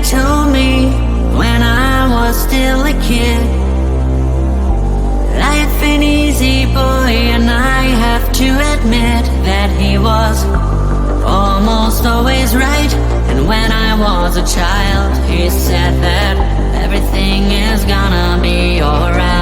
told me when I was still a kid, life ain't easy, boy, and I have to admit that he was almost always right. And when I was a child, he said that everything is gonna be alright.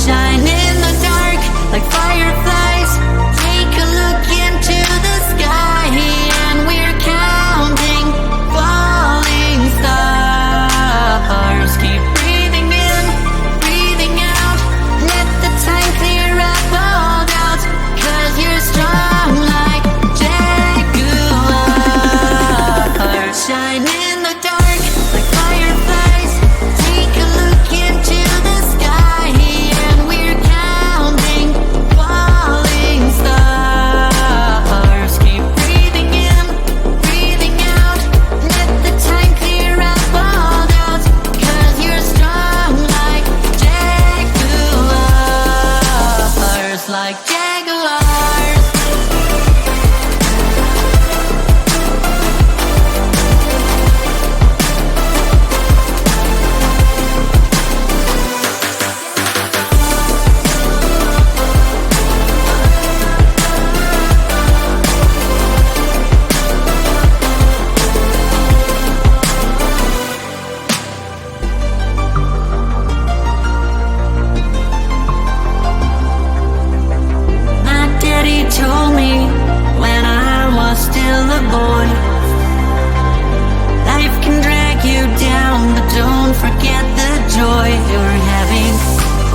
Shine in the dark like fireflies, take a look into the sky, and we're counting falling stars. Keep breathing in, breathing out, let the time clear up all doubts, 'cause you're strong like jaguars. Shine in the dark like fireflies, take a look into the sky, and we're counting falling stars. Keep breathing in, breathing out, let the time clear up all doubts, 'cause you're strong like jaguars, like jaguars. My daddy told me when I was still a boy, life can drag you down, but don't forget the joy you're having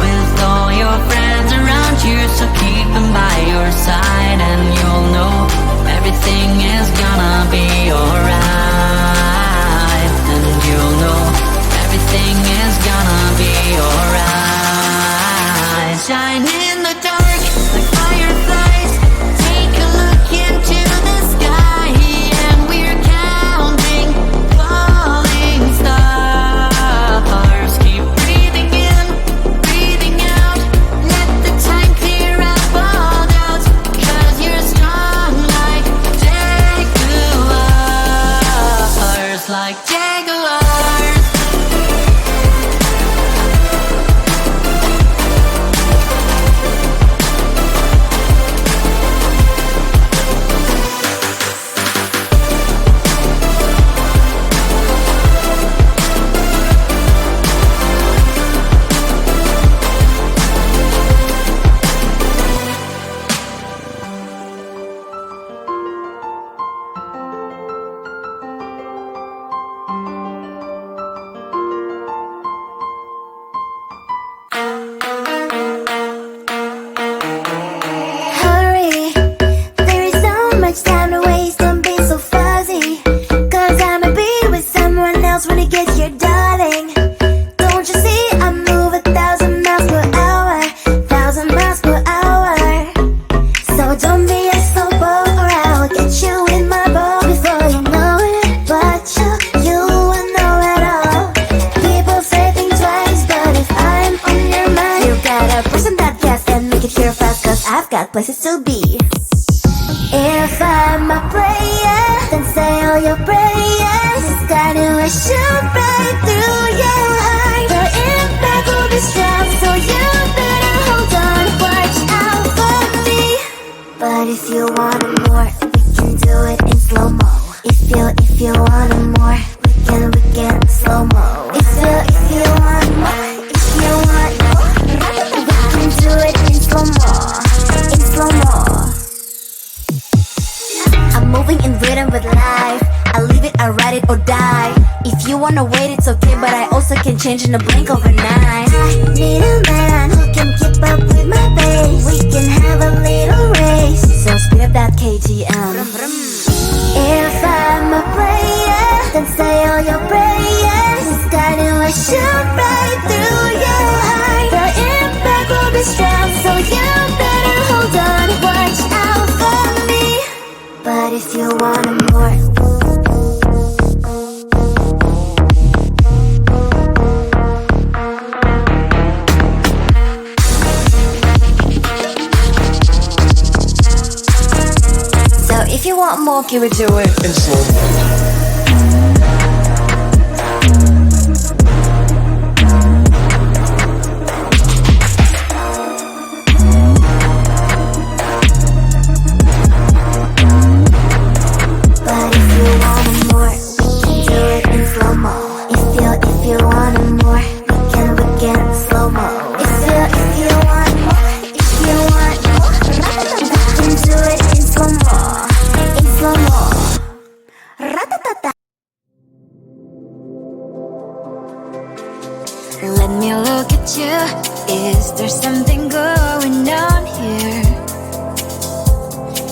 with all your friends around you. So keep them by your side, and you'll know everything is gonna be alright. And you'll know everything is gonna be alright. Shine in the dark like fireflies, take a look into the sky, and we're counting falling stars. Keep breathing in, breathing out, let the time clear up all doubts, 'cause you're strong like jaguars, like jaguars. Hurry, there is so much time to waste, don't be so fuzzy, 'cause I'ma be with someone else when it gets here, darling. Don't you see I move 1,000 miles per hour, 1,000 miles per hour. So don't be a slowpoke, or I'll get you in my bowl before you know it. But you will know it all. People say think twice, but if I'm on your mind, you gotta push on that gas and make it here fast, 'cause I've got places to be. If I'm a player, then say all your prayers. It's gonna shoot right through your heart. The impact will be strong, so you better hold on, watch out for me. But if you want it more, we can do it in slow-mo. If you want it more, we can slow-mo. If you want more, if you want more, we can do it in slow-mo, in slow-mo. I'm moving in rhythm with life, I live it, I ride it or die. If you wanna wait, it's okay, but I also can change in a blink overnight. I need a man who can keep up with my pace. We can have a little race, so speed up that KTM. If I'm a player, then say all your prayers. It's gonna shoot right through your heart. The impact will be strong, so you better hold on, watch out for me. But if you want it more, so if you want more, give it to it in slow mo. there's something going on here.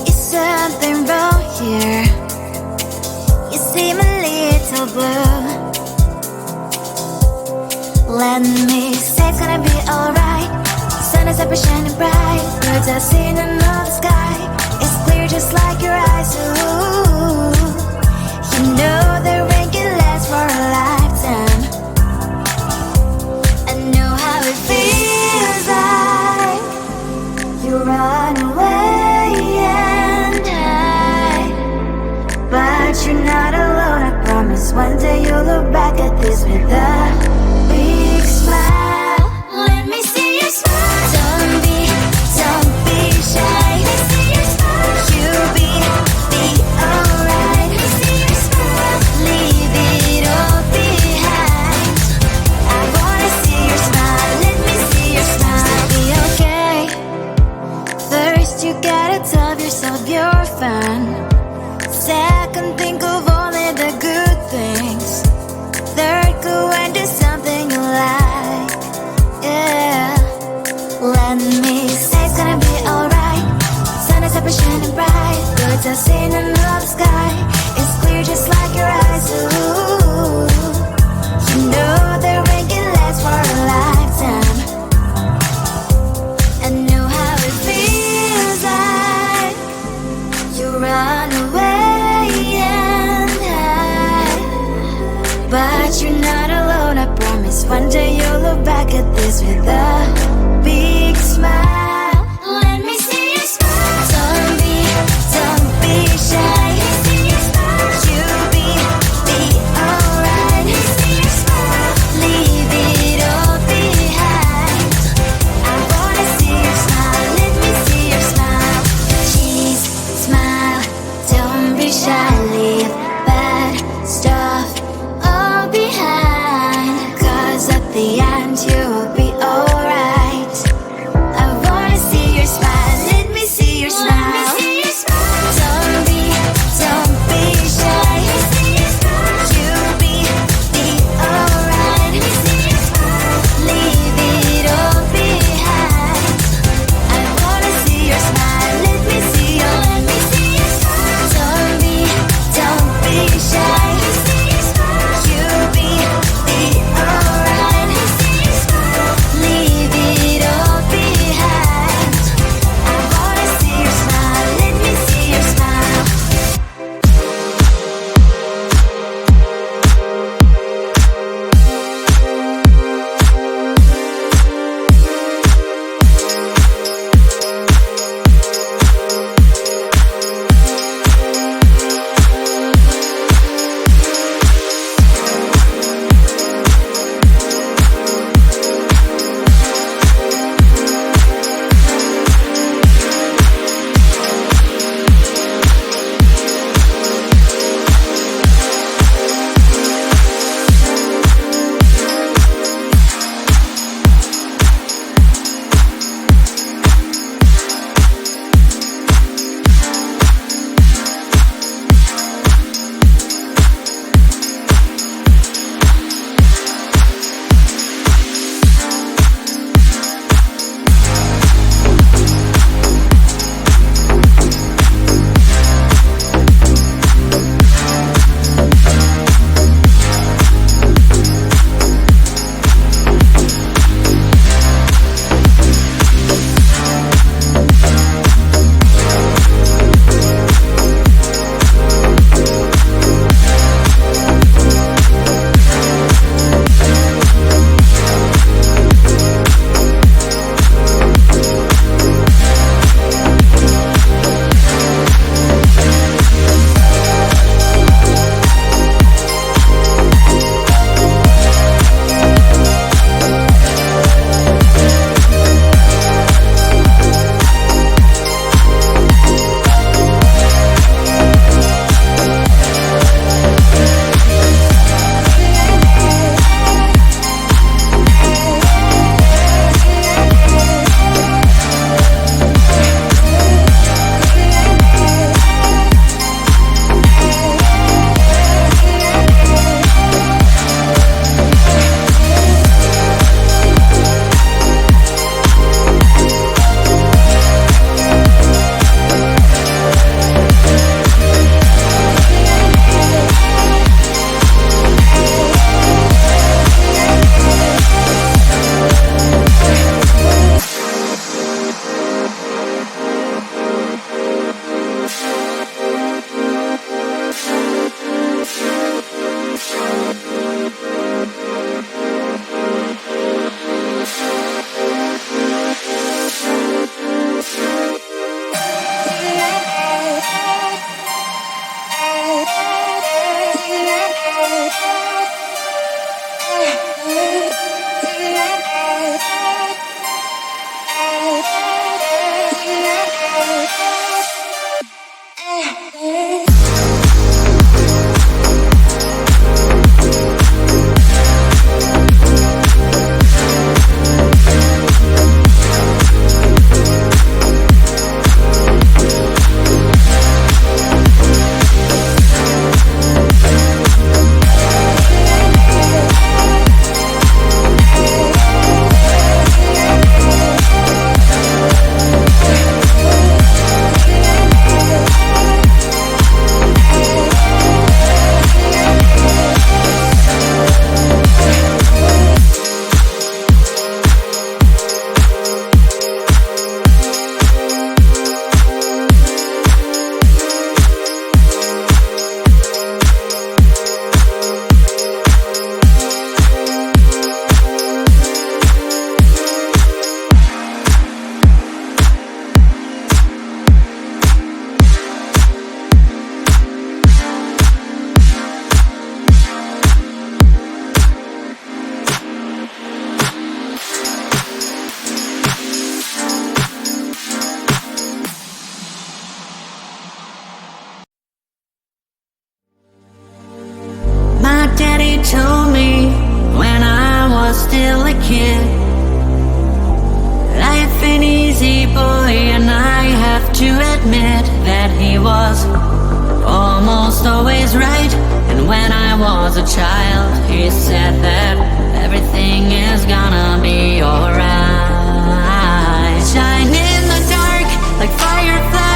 Is something wrong here? You seem a little blue. Let me say it's gonna be alright. Sun is up and shining bright. Birds are singing in the sky. It's clear just like your eyes. Ooh, you know the rain can last for a lifetime. I know how it feels like you run away and hide, but you're not alone. I promise one day you'll look back at this with a big smile. Let me see your smile. Don't be shy. Let me see your smile. You'll be alright. Let me see your smile. Leave it all behind. I wanna see your smile. Let me see your smile. Still be okay. First you gotta tell yourself you're fine. Second, think of only the good things. Third, go and do something you like. Yeah. Let me say it's gonna be alright. Sun is up and shining bright. Birds are singing in the sky. It's clear just like your eyes. Ooh, you know the rain can last for a lifetime. I know how it feels like you run away and hide, but you're not alone. I promise one day you'll look back at this with a big smile. Let me see your smile. Don't be shy. Let me see your smile. You'll be alright. Let me see your smile. Leave it all behind. I wanna see your smile. Let me see your smile. Cheese, smile. Don't be shy. Leave bad stuff all behind. 'Cause at the end you'll be alright. I My daddy told me when I was still a kid, life ain't easy, boy, and I have to admit that he was almost always right. And when I was a child, he said that everything is gonna be alright. Shine in the dark like fireflies.